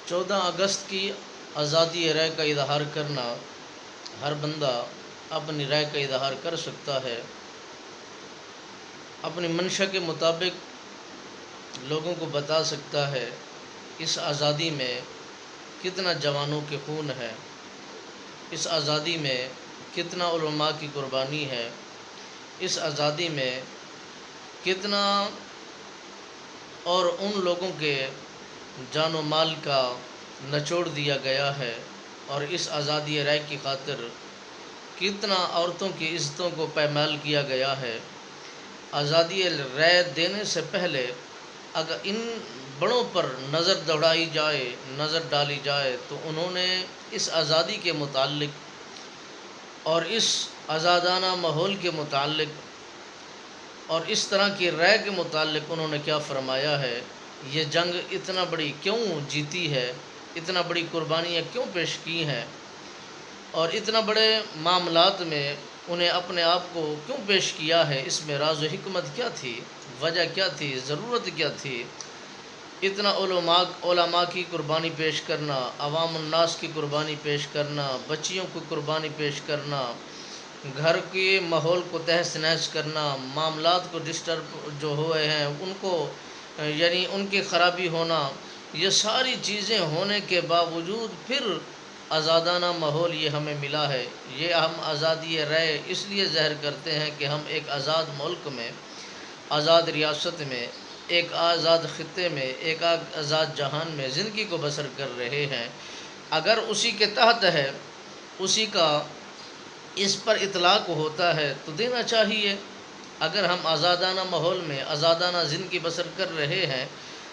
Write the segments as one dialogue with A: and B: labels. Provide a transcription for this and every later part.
A: 14 اگست کی آزادی رائے کا اظہار کرنا، ہر بندہ اپنی رائے کا اظہار کر سکتا ہے، اپنی منشا کے مطابق لوگوں کو بتا سکتا ہے۔ اس آزادی میں کتنا جوانوں کے خون ہے، اس آزادی میں کتنا علماء کی قربانی ہے، اس آزادی میں کتنا اور ان لوگوں کے جان و مال کا نچوڑ دیا گیا ہے، اور اس آزادی رائے کی خاطر کتنا عورتوں کی عزتوں کو پامال کیا گیا ہے۔ آزادی رائے دینے سے پہلے اگر ان بڑوں پر نظر دوڑائی جائے، نظر ڈالی جائے، تو انہوں نے اس آزادی کے متعلق اور اس آزادانہ ماحول کے متعلق اور اس طرح کی رائے کے متعلق انہوں نے کیا فرمایا ہے، یہ جنگ اتنا بڑی کیوں جیتی ہے، اتنا بڑی قربانیاں کیوں پیش کی ہیں، اور اتنا بڑے معاملات میں انہیں اپنے آپ کو کیوں پیش کیا ہے، اس میں راز و حکمت کیا تھی، وجہ کیا تھی، ضرورت کیا تھی۔ اتنا علماء کی قربانی پیش کرنا، عوام الناس کی قربانی پیش کرنا، بچیوں کو قربانی پیش کرنا، گھر کے ماحول کو تہس نہس کرنا، معاملات کو ڈسٹرب جو ہوئے ہیں ان کو یعنی ان کی خرابی ہونا، یہ ساری چیزیں ہونے کے باوجود پھر آزادانہ ماحول یہ ہمیں ملا ہے۔ یہ ہم آزادی رائے اس لیے ظاہر کرتے ہیں کہ ہم ایک آزاد ملک میں، آزاد ریاست میں، ایک آزاد خطے میں، ایک آزاد جہان میں زندگی کو بسر کر رہے ہیں۔ اگر اسی کے تحت ہے، اسی کا اس پر اطلاق ہوتا ہے تو دینا چاہیے۔ اگر ہم آزادانہ ماحول میں آزادانہ زندگی بسر کر رہے ہیں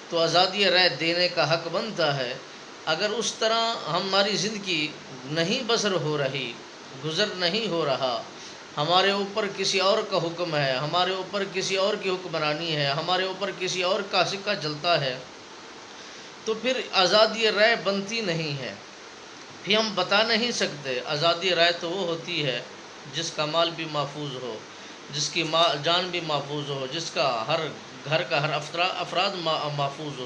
A: تو آزادی رائے دینے کا حق بنتا ہے۔ اگر اس طرح ہماری زندگی نہیں بسر ہو رہی، گزر نہیں ہو رہا، ہمارے اوپر کسی اور کا حکم ہے، ہمارے اوپر کسی اور کی حکمرانی ہے، ہمارے اوپر کسی اور کا سکہ چلتا ہے، تو پھر آزادی رائے بنتی نہیں ہے۔ پھر ہم بتا نہیں سکتے۔ آزادی رائے تو وہ ہوتی ہے جس کا مال بھی محفوظ ہو، جس کی جان بھی محفوظ ہو، جس کا ہر گھر کا ہر افراد محفوظ ہو۔